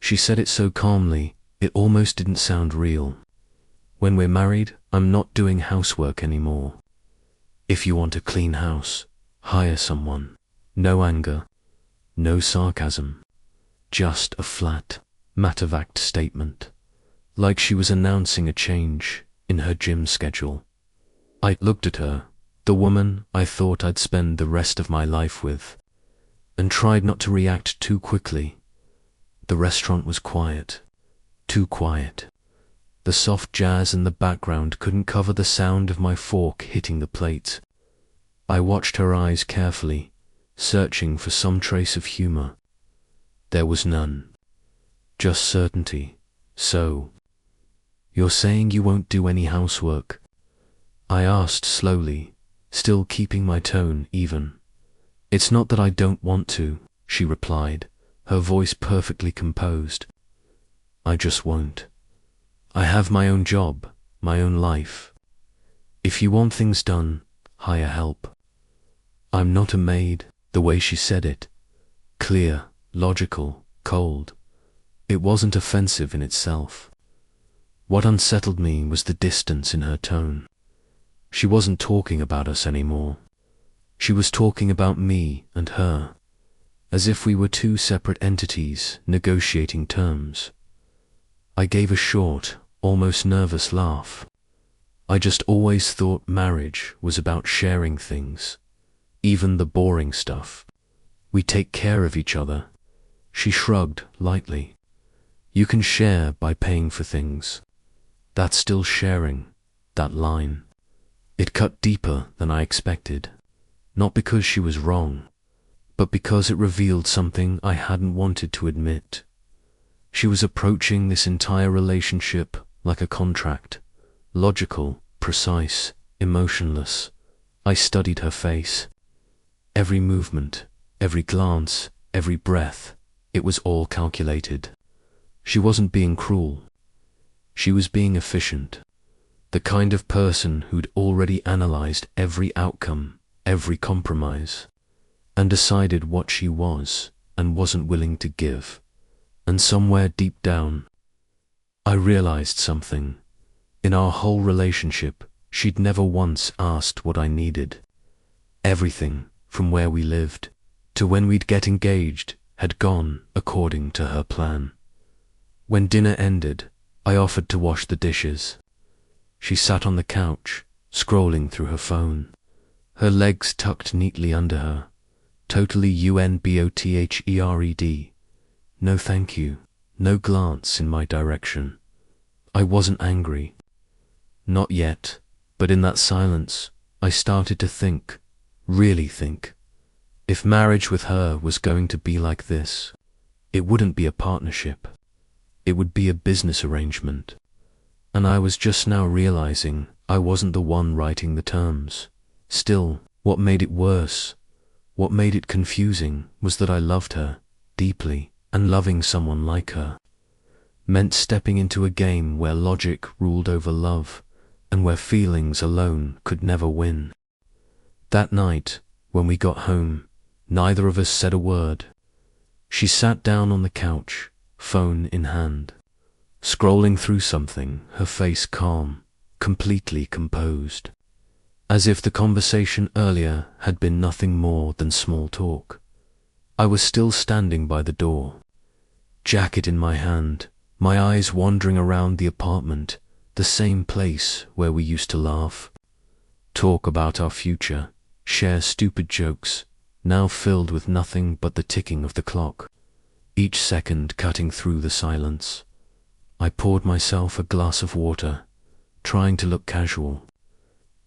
She said it so calmly, it almost didn't sound real. When we're married, I'm not doing housework anymore. If you want a clean house, hire someone. No anger, no sarcasm, just a flat, matter-of-fact statement, like she was announcing a change in her gym schedule. I looked at her, the woman I thought I'd spend the rest of my life with, and tried not to react too quickly. The restaurant was quiet, too quiet. The soft jazz in the background couldn't cover the sound of my fork hitting the plate. I watched her eyes carefully, searching for some trace of humor. There was none. Just certainty. So, you're saying you won't do any housework? I asked slowly, still keeping my tone even. It's not that I don't want to, she replied, her voice perfectly composed. I just won't. I have my own job, my own life. If you want things done, hire help. I'm not a maid. The way she said it, clear, logical, cold, it wasn't offensive in itself. What unsettled me was the distance in her tone. She wasn't talking about us anymore. She was talking about me and her, as if we were two separate entities negotiating terms. I gave a short, almost nervous laugh. I just always thought marriage was about sharing things, even the boring stuff. We take care of each other. She shrugged lightly. You can share by paying for things. That's still sharing, that line. It cut deeper than I expected, not because she was wrong, but because it revealed something I hadn't wanted to admit. She was approaching this entire relationship like a contract, logical, precise, emotionless. I studied her face. Every movement, every glance, every breath, it was all calculated. She wasn't being cruel. She was being efficient. The kind of person who'd already analyzed every outcome, every compromise, and decided what she was and wasn't willing to give. And somewhere deep down, I realized something. In our whole relationship, she'd never once asked what I needed. Everything, from where we lived to when we'd get engaged, had gone according to her plan. When dinner ended, I offered to wash the dishes. She sat on the couch, scrolling through her phone, her legs tucked neatly under her, totally unbothered. No thank you, no glance in my direction. I wasn't angry. Not yet, but in that silence, I started to think, really think. If marriage with her was going to be like this, it wouldn't be a partnership. It would be a business arrangement. And I was just now realizing I wasn't the one writing the terms. Still, what made it worse, what made it confusing, was that I loved her deeply, and loving someone like her meant stepping into a game where logic ruled over love, and where feelings alone could never win. That night, when we got home, neither of us said a word. She sat down on the couch, phone in hand, scrolling through something, her face calm, completely composed, as if the conversation earlier had been nothing more than small talk. I was still standing by the door, jacket in my hand, my eyes wandering around the apartment, the same place where we used to laugh, talk about our future, share stupid jokes, now filled with nothing but the ticking of the clock, each second cutting through the silence. I poured myself a glass of water, trying to look casual,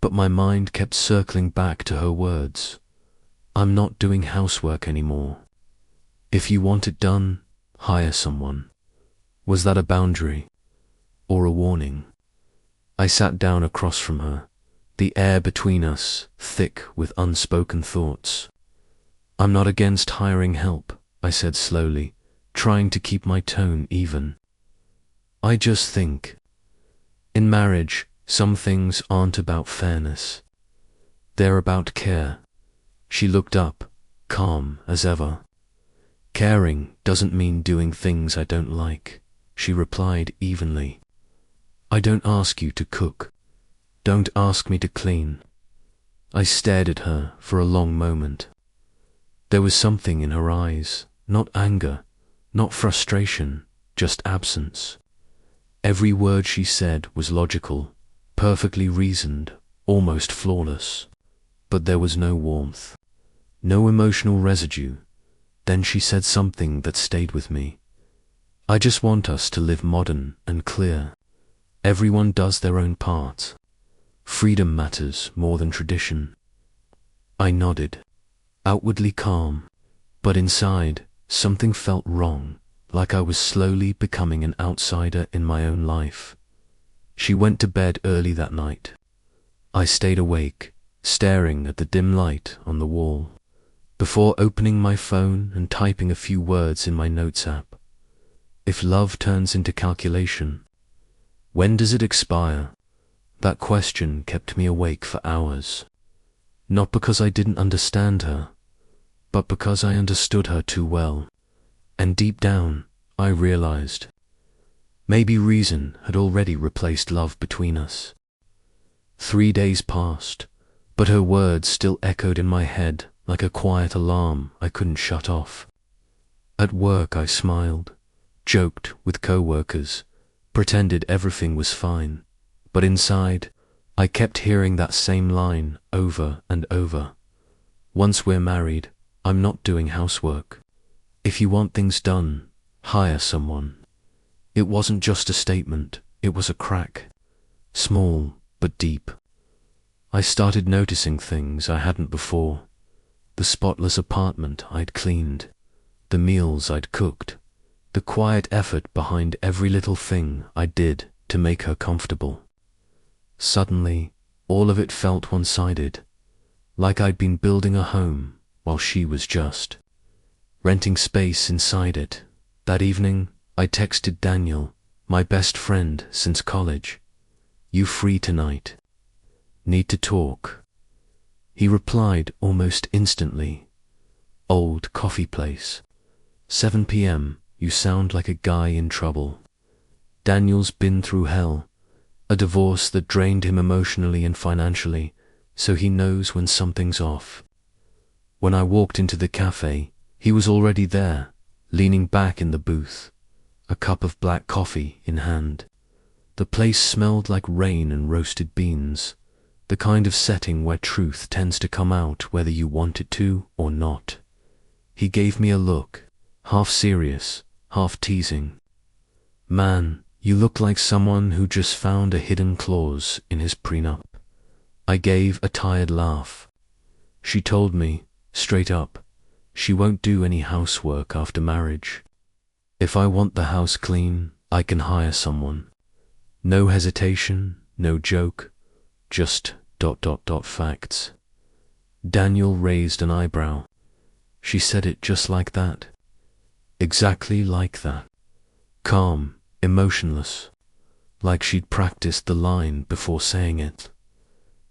but my mind kept circling back to her words. I'm not doing housework anymore. If you want it done, hire someone. Was that a boundary or a warning? I sat down across from her, the air between us thick with unspoken thoughts. I'm not against hiring help, I said slowly, trying to keep my tone even. I just think, in marriage, some things aren't about fairness. They're about care. She looked up, calm as ever. Caring doesn't mean doing things I don't like, she replied evenly. I don't ask you to cook. Don't ask me to clean. I stared at her for a long moment. There was something in her eyes, not anger, not frustration, just absence. Every word she said was logical, perfectly reasoned, almost flawless. But there was no warmth, no emotional residue. Then she said something that stayed with me. I just want us to live modern and clear. Everyone does their own part. Freedom matters more than tradition. I nodded, outwardly calm, but inside something felt wrong, like I was slowly becoming an outsider in my own life. She went to bed early that night. I stayed awake, staring at the dim light on the wall, before opening my phone and typing a few words in my notes app. If love turns into calculation, when does it expire? That question kept me awake for hours. Not because I didn't understand her, but because I understood her too well. And deep down, I realized, maybe reason had already replaced love between us. 3 days passed, but her words still echoed in my head like a quiet alarm I couldn't shut off. At work I smiled, joked with co-workers, pretended everything was fine, but inside, I kept hearing that same line over and over. Once we're married, I'm not doing housework. If you want things done, hire someone. It wasn't just a statement, it was a crack. Small, but deep. I started noticing things I hadn't before. The spotless apartment I'd cleaned, the meals I'd cooked, the quiet effort behind every little thing I did to make her comfortable. Suddenly, all of it felt one-sided, like I'd been building a home while she was just renting space inside it. That evening, I texted Daniel, my best friend since college. You free tonight? Need to talk. He replied almost instantly. Old coffee place. 7 p.m. You sound like a guy in trouble. Daniel's been through hell. A divorce that drained him emotionally and financially, so he knows when something's off. When I walked into the cafe, he was already there, leaning back in the booth, a cup of black coffee in hand. The place smelled like rain and roasted beans, the kind of setting where truth tends to come out whether you want it to or not. He gave me a look, half serious, half teasing. Man, you look like someone who just found a hidden clause in his prenup. I gave a tired laugh. She told me, straight up, she won't do any housework after marriage. If I want the house clean, I can hire someone. No hesitation, no joke, just ... facts. Daniel raised an eyebrow. She said it just like that. Exactly like that. Calm, emotionless, like she'd practiced the line before saying it.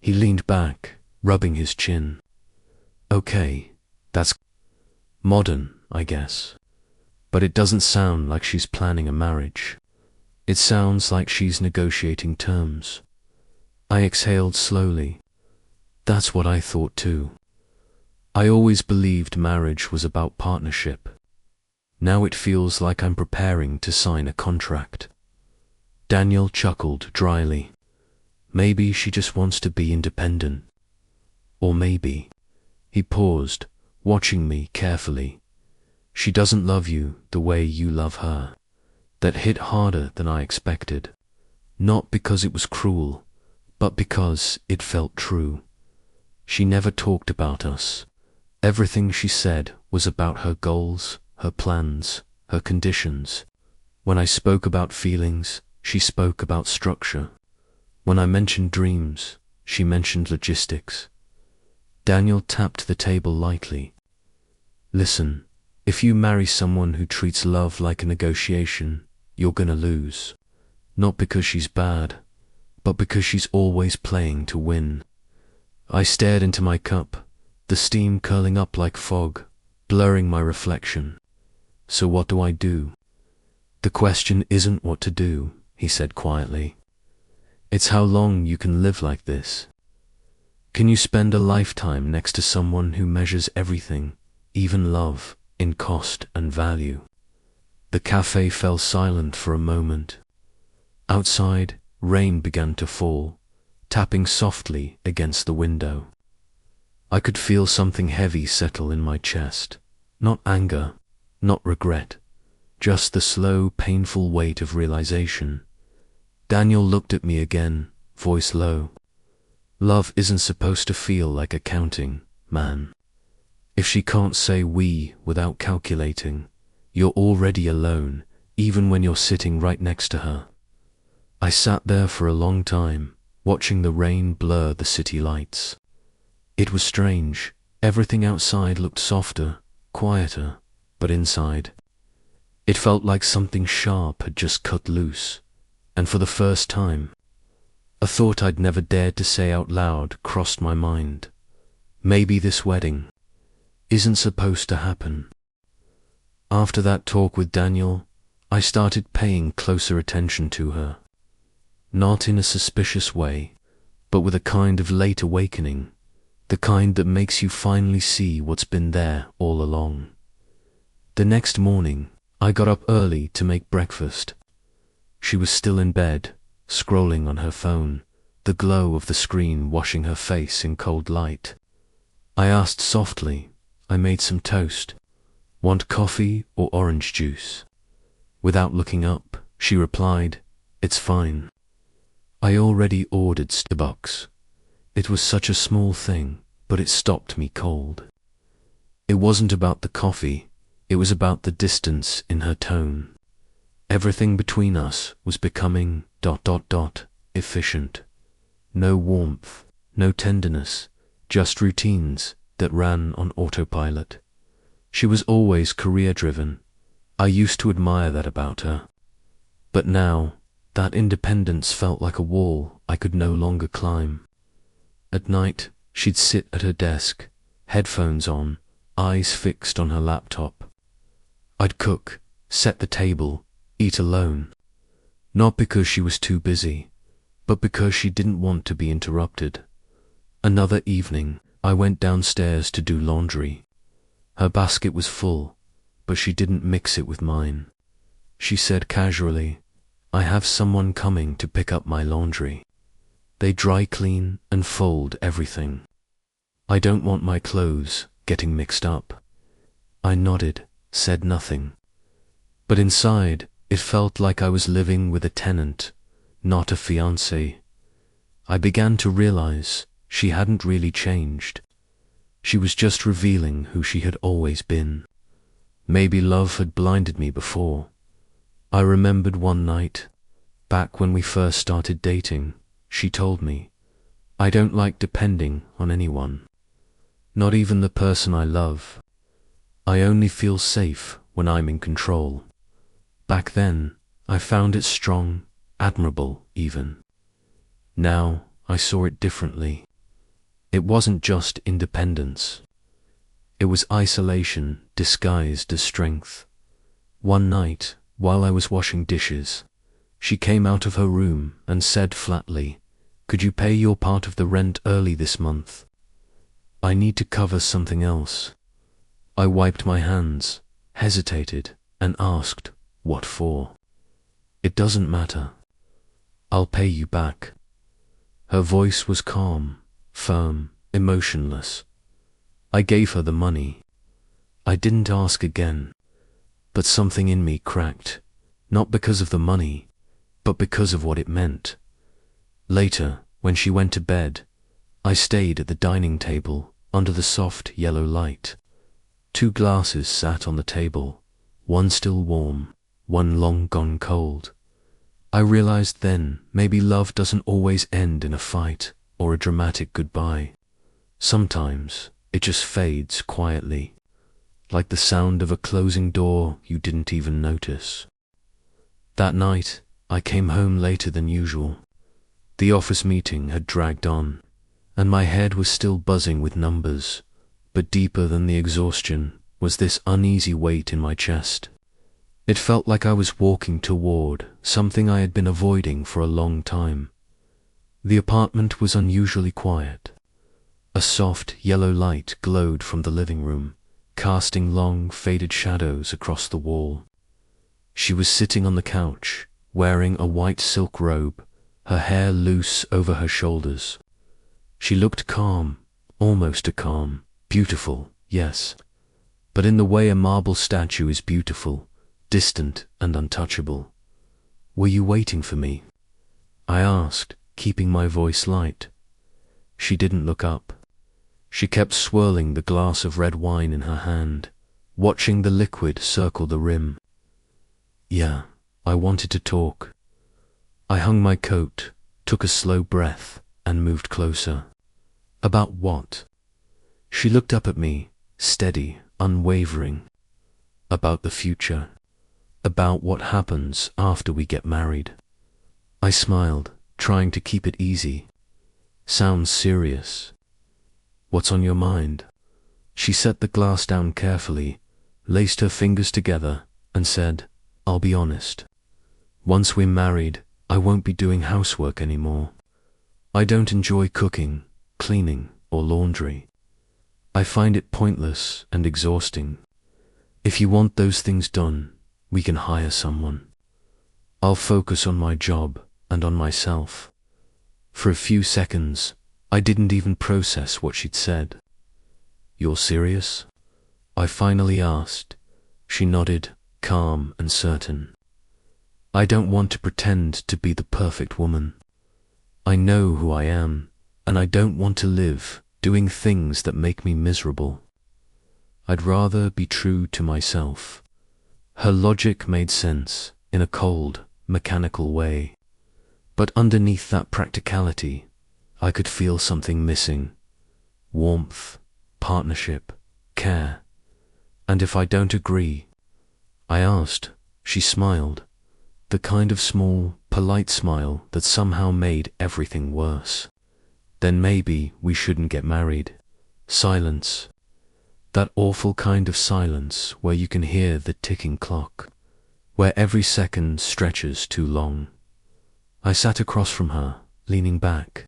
He leaned back, rubbing his chin. Okay, that's modern, I guess. But it doesn't sound like she's planning a marriage. It sounds like she's negotiating terms. I exhaled slowly. That's what I thought too. I always believed marriage was about partnership. Now it feels like I'm preparing to sign a contract. Daniel chuckled dryly. Maybe she just wants to be independent. Or maybe, he paused, watching me carefully. She doesn't love you the way you love her. That hit harder than I expected. Not because it was cruel, but because it felt true. She never talked about us. Everything she said was about her goals, her plans, her conditions. When I spoke about feelings, she spoke about structure. When I mentioned dreams, she mentioned logistics. Daniel tapped the table lightly. Listen, if you marry someone who treats love like a negotiation, you're gonna lose. Not because she's bad, but because she's always playing to win. I stared into my cup, the steam curling up like fog, blurring my reflection. So what do I do? The question isn't what to do, he said quietly. It's how long you can live like this. Can you spend a lifetime next to someone who measures everything, even love, in cost and value? The cafe fell silent for a moment. Outside, rain began to fall, tapping softly against the window. I could feel something heavy settle in my chest. Not anger, not regret, just the slow, painful weight of realization. Daniel looked at me again, voice low. Love isn't supposed to feel like accounting, man. If she can't say we without calculating, you're already alone, even when you're sitting right next to her. I sat there for a long time, watching the rain blur the city lights. It was strange. Everything outside looked softer, quieter, but inside, it felt like something sharp had just cut loose, and for the first time, a thought I'd never dared to say out loud crossed my mind. Maybe this wedding isn't supposed to happen. After that talk with Daniel, I started paying closer attention to her. Not in a suspicious way, but with a kind of late awakening, the kind that makes you finally see what's been there all along. The next morning, I got up early to make breakfast. She was still in bed, scrolling on her phone, the glow of the screen washing her face in cold light. I asked softly. I made some toast. Want coffee or orange juice? Without looking up, she replied, "It's fine." I already ordered Starbucks. It was such a small thing, but it stopped me cold. It wasn't about the coffee, it was about the distance in her tone. Everything between us was becoming ... efficient. No warmth, no tenderness, just routines that ran on autopilot. She was always career-driven. I used to admire that about her. But now, that independence felt like a wall I could no longer climb. At night, she'd sit at her desk, headphones on, eyes fixed on her laptop. I'd cook, set the table, eat alone. Not because she was too busy, but because she didn't want to be interrupted. Another evening, I went downstairs to do laundry. Her basket was full, but she didn't mix it with mine. She said casually, "I have someone coming to pick up my laundry. They dry clean and fold everything. I don't want my clothes getting mixed up." I nodded, said nothing. But inside, it felt like I was living with a tenant, not a fiancée. I began to realize she hadn't really changed. She was just revealing who she had always been. Maybe love had blinded me before. I remembered one night, back when we first started dating, she told me, "I don't like depending on anyone. Not even the person I love. I only feel safe when I'm in control." Back then, I found it strong, admirable even. Now, I saw it differently. It wasn't just independence. It was isolation disguised as strength. One night, while I was washing dishes, she came out of her room and said flatly, "Could you pay your part of the rent early this month? I need to cover something else." I wiped my hands, hesitated, and asked, "What for?" "It doesn't matter. I'll pay you back." Her voice was calm, firm, emotionless. I gave her the money. I didn't ask again, but something in me cracked, not because of the money, but because of what it meant. Later, when she went to bed, I stayed at the dining table under the soft yellow light. 2 glasses sat on the table, one still warm, one long gone cold. I realized then maybe love doesn't always end in a fight or a dramatic goodbye. Sometimes it just fades quietly, like the sound of a closing door you didn't even notice. That night, I came home later than usual. The office meeting had dragged on, and my head was still buzzing with numbers, but deeper than the exhaustion was this uneasy weight in my chest. It felt like I was walking toward something I had been avoiding for a long time. The apartment was unusually quiet. A soft yellow light glowed from the living room, casting long, faded shadows across the wall. She was sitting on the couch, wearing a white silk robe, her hair loose over her shoulders. She looked calm, almost too calm, beautiful, yes, but in the way a marble statue is beautiful, distant and untouchable. "Were you waiting for me?" I asked, keeping my voice light. She didn't look up. She kept swirling the glass of red wine in her hand, watching the liquid circle the rim. "Yeah, I wanted to talk." I hung my coat, took a slow breath, and moved closer. "About what?" She looked up at me, steady, unwavering. "About the future. About what happens after we get married." I smiled, trying to keep it easy. "Sounds serious. What's on your mind?" She set the glass down carefully, laced her fingers together, and said, "I'll be honest. Once we're married, I won't be doing housework anymore. I don't enjoy cooking, cleaning, or laundry. I find it pointless and exhausting. If you want those things done, we can hire someone. I'll focus on my job and on myself." For a few seconds, I didn't even process what she'd said. "You're serious?" I finally asked. She nodded, calm and certain. "I don't want to pretend to be the perfect woman. I know who I am, and I don't want to live doing things that make me miserable. I'd rather be true to myself." Her logic made sense in a cold, mechanical way. But underneath that practicality, I could feel something missing. Warmth, partnership, care. "And if I don't agree?" I asked. She smiled, the kind of small, polite smile that somehow made everything worse. "Then maybe we shouldn't get married." Silence. That awful kind of silence where you can hear the ticking clock, where every second stretches too long. I sat across from her, leaning back.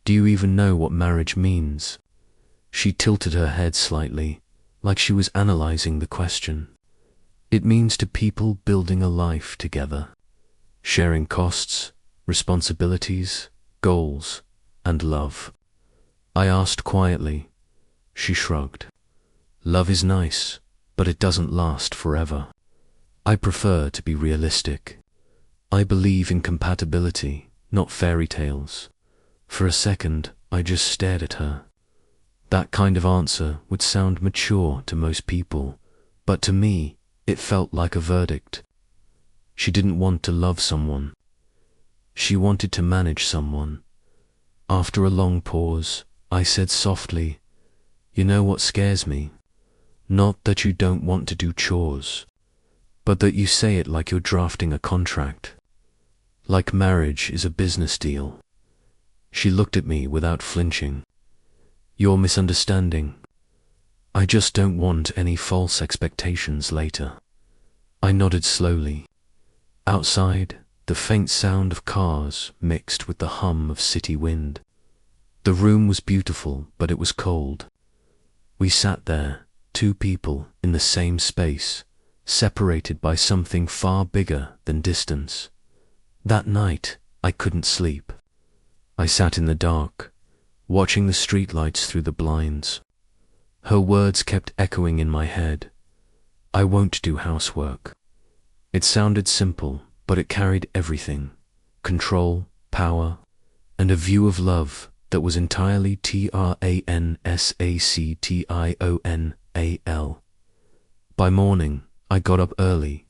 "Do you even know what marriage means?" She tilted her head slightly, like she was analyzing the question. "It means to people building a life together, sharing costs, responsibilities, goals, and love." I asked quietly. She shrugged. "Love is nice, but it doesn't last forever. I prefer to be realistic. I believe in compatibility, not fairy tales." For a second, I just stared at her. That kind of answer would sound mature to most people, but to me, it felt like a verdict. She didn't want to love someone. She wanted to manage someone. After a long pause, I said softly, "You know what scares me? Not that you don't want to do chores, but that you say it like you're drafting a contract. Like marriage is a business deal." She looked at me without flinching. "You're misunderstanding. I just don't want any false expectations later." I nodded slowly. Outside, the faint sound of cars mixed with the hum of city wind. The room was beautiful, but it was cold. We sat there, two people in the same space, separated by something far bigger than distance. That night, I couldn't sleep. I sat in the dark, watching the streetlights through the blinds. Her words kept echoing in my head. "I won't do housework." It sounded simple, but it carried everything: control, power, and a view of love that was entirely transactional. By morning, I got up early.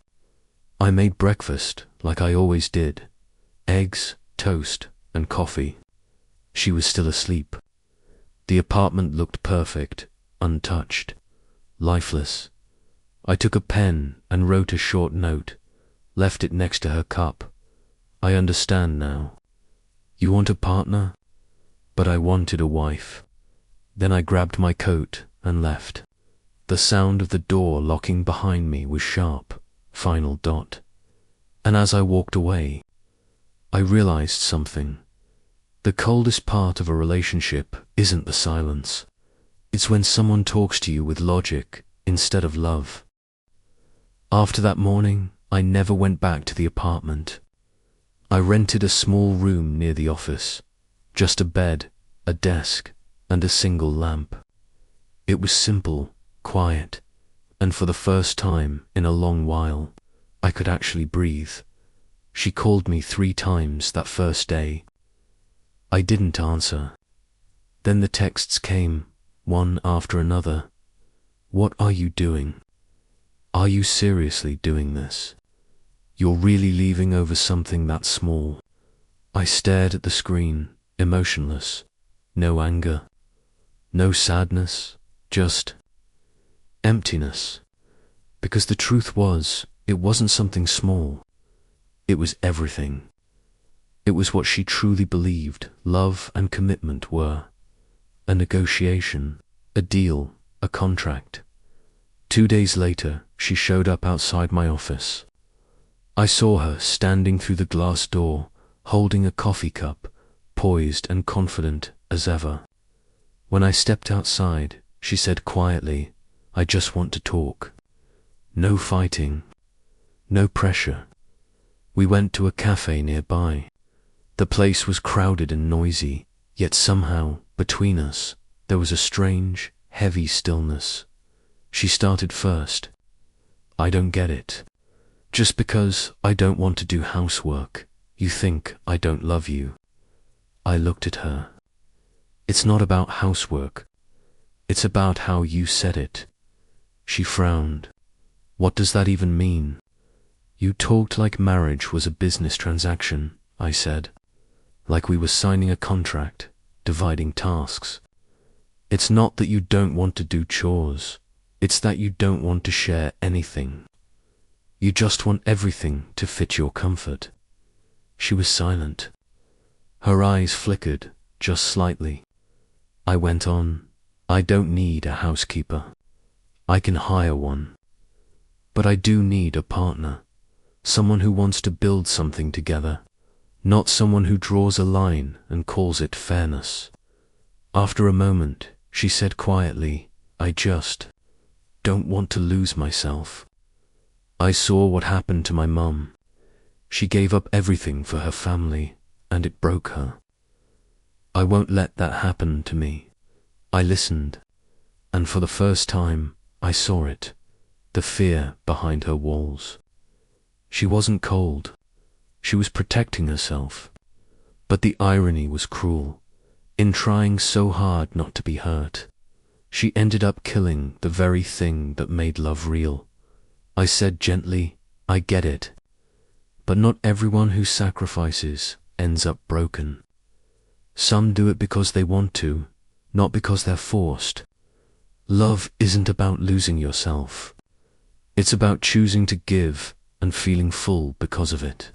I made breakfast like I always did: eggs, toast, and coffee. She was still asleep. The apartment looked perfect, untouched, lifeless. I took a pen and wrote a short note, left it next to her cup. "I understand now. You want a partner?" But I wanted a wife. Then I grabbed my coat and left. The sound of the door locking behind me was sharp, final dot. And as I walked away, I realized something. The coldest part of a relationship isn't the silence. It's when someone talks to you with logic instead of love. After that morning, I never went back to the apartment. I rented a small room near the office, just a bed, a desk, and a single lamp. It was simple, quiet, and for the first time in a long while, I could actually breathe. She called me 3 times that first day. I didn't answer. Then the texts came, one after another. What are you doing? Are you seriously doing this? You're really leaving over something that small? I stared at the screen, emotionless. No anger, no sadness, just emptiness. Because the truth was, it wasn't something small. It was everything. It was what she truly believed love and commitment were. A negotiation, a deal, a contract. 2 days later, she showed up outside my office. I saw her standing through the glass door, holding a coffee cup, poised and confident as ever. When I stepped outside, she said quietly, "I just want to talk." No fighting, no pressure. We went to a cafe nearby. The place was crowded and noisy, yet somehow, between us, there was a strange, heavy stillness. She started first. "I don't get it. Just because I don't want to do housework, you think I don't love you." I looked at her. "It's not about housework. It's about how you said it." She frowned. "What does that even mean?" "You talked like marriage was a business transaction," I said. "Like we were signing a contract, dividing tasks. It's not that you don't want to do chores. It's that you don't want to share anything. You just want everything to fit your comfort." She was silent. Her eyes flickered, just slightly. I went on, "I don't need a housekeeper. I can hire one. But I do need a partner. Someone who wants to build something together, not someone who draws a line and calls it fairness." After a moment, she said quietly, "I just don't want to lose myself." I saw what happened to my mum. She gave up everything for her family, and it broke her. I won't let that happen to me. I listened, and for the first time, I saw it, the fear behind her walls. She wasn't cold. She was protecting herself. But the irony was cruel. In trying so hard not to be hurt, she ended up killing the very thing that made love real. I said gently, "I get it. But not everyone who sacrifices ends up broken. Some do it because they want to, not because they're forced. Love isn't about losing yourself. It's about choosing to give and feeling full because of it."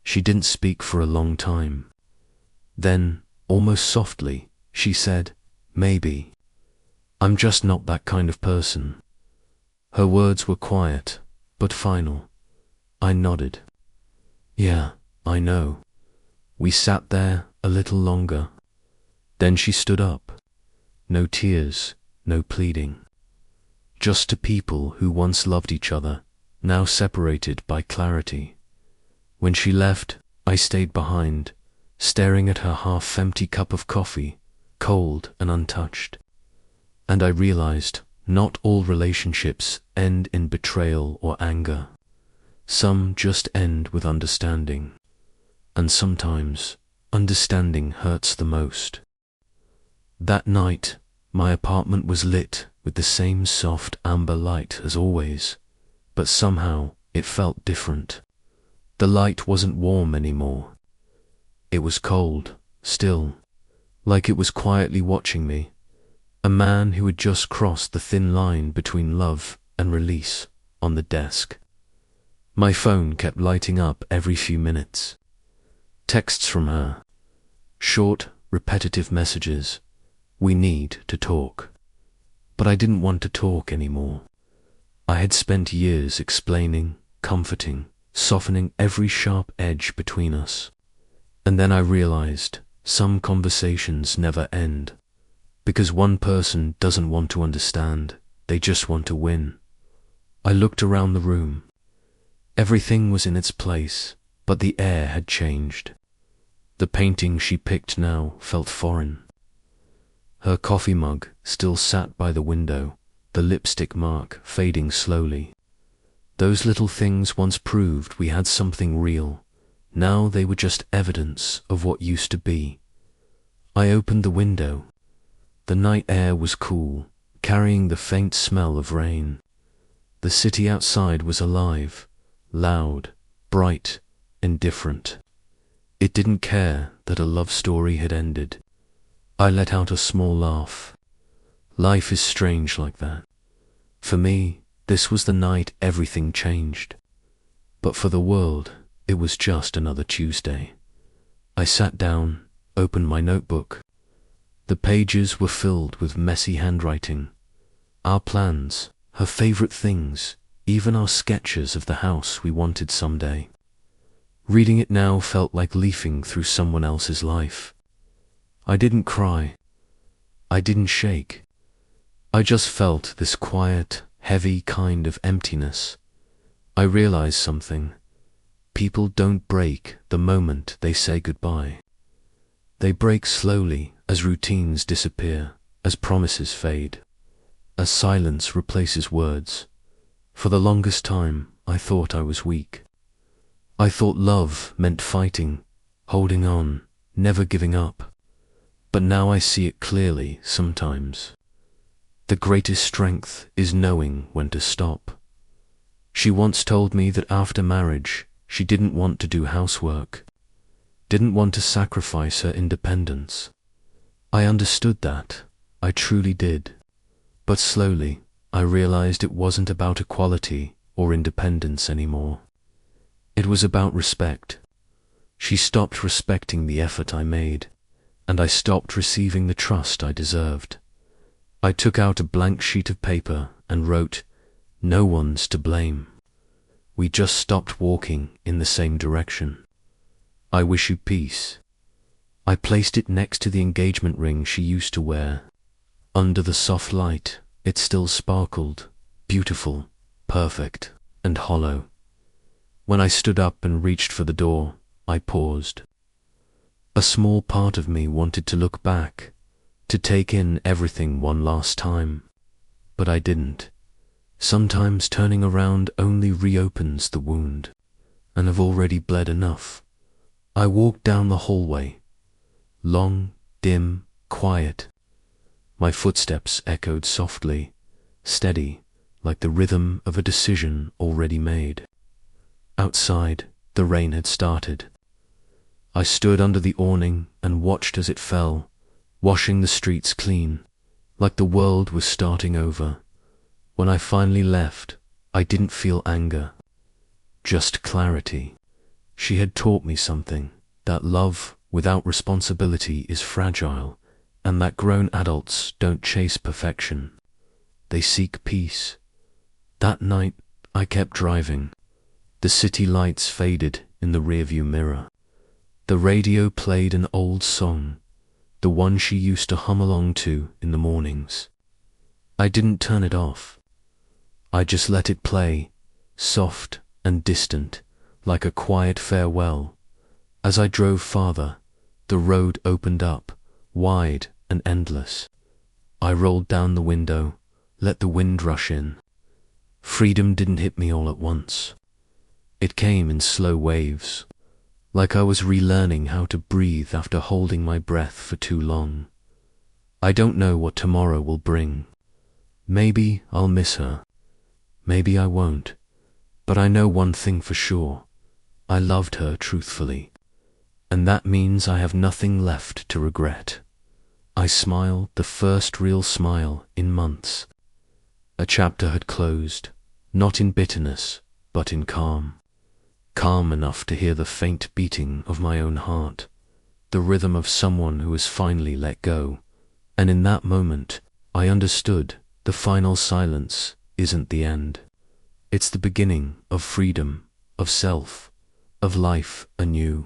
She didn't speak for a long time. Then, almost softly, she said, "Maybe. I'm just not that kind of person." Her words were quiet, but final. I nodded. "Yeah, I know." We sat there a little longer. Then she stood up. No tears, no pleading. Just two people who once loved each other, now separated by clarity. When she left, I stayed behind, staring at her half-empty cup of coffee, cold and untouched. And I realized not all relationships end in betrayal or anger. Some just end with understanding. And sometimes, understanding hurts the most. That night, my apartment was lit with the same soft amber light as always, but somehow it felt different. The light wasn't warm anymore. It was cold, still, like it was quietly watching me, a man who had just crossed the thin line between love and release on the desk. My phone kept lighting up every few minutes. Texts from her. Short, repetitive messages. "We need to talk." But I didn't want to talk anymore. I had spent years explaining, comforting, softening every sharp edge between us. And then I realized some conversations never end, because one person doesn't want to understand, they just want to win. I looked around the room. Everything was in its place, but the air had changed. The painting she picked now felt foreign. Her coffee mug still sat by the window, the lipstick mark fading slowly. Those little things once proved we had something real. Now they were just evidence of what used to be. I opened the window. The night air was cool, carrying the faint smell of rain. The city outside was alive, loud, bright, indifferent. It didn't care that a love story had ended. I let out a small laugh. Life is strange like that. For me, this was the night everything changed. But for the world, it was just another Tuesday. I sat down, opened my notebook. The pages were filled with messy handwriting. Our plans, her favorite things, even our sketches of the house we wanted someday. Reading it now felt like leafing through someone else's life. I didn't cry. I didn't shake. I just felt this quiet, heavy kind of emptiness. I realized something. People don't break the moment they say goodbye. They break slowly as routines disappear, as promises fade, as silence replaces words. For the longest time, I thought I was weak. I thought love meant fighting, holding on, never giving up. But now I see it clearly sometimes. The greatest strength is knowing when to stop. She once told me that after marriage, she didn't want to do housework, didn't want to sacrifice her independence. I understood that, I truly did. But slowly, I realized it wasn't about equality or independence anymore. It was about respect. She stopped respecting the effort I made, and I stopped receiving the trust I deserved. I took out a blank sheet of paper and wrote, "No one's to blame. We just stopped walking in the same direction. I wish you peace." I placed it next to the engagement ring she used to wear. Under the soft light, it still sparkled, beautiful, perfect, and hollow. When I stood up and reached for the door, I paused. A small part of me wanted to look back, to take in everything one last time, but I didn't. Sometimes turning around only reopens the wound, and I've already bled enough. I walked down the hallway, long, dim, quiet. My footsteps echoed softly, steady, like the rhythm of a decision already made. Outside, the rain had started. I stood under the awning and watched as it fell, washing the streets clean, like the world was starting over. When I finally left, I didn't feel anger, just clarity. She had taught me something, that love without responsibility is fragile, and that grown adults don't chase perfection. They seek peace. That night, I kept driving. The city lights faded in the rearview mirror. The radio played an old song, the one she used to hum along to in the mornings. I didn't turn it off. I just let it play, soft and distant, like a quiet farewell. As I drove farther, the road opened up, wide and endless. I rolled down the window, let the wind rush in. Freedom didn't hit me all at once. It came in slow waves, like I was relearning how to breathe after holding my breath for too long. I don't know what tomorrow will bring. Maybe I'll miss her. Maybe I won't. But I know one thing for sure. I loved her truthfully. And that means I have nothing left to regret. I smiled the first real smile in months. A chapter had closed, not in bitterness, but in calm. Calm enough to hear the faint beating of my own heart, the rhythm of someone who has finally let go. And in that moment, I understood the final silence isn't the end. It's the beginning of freedom, of self, of life anew.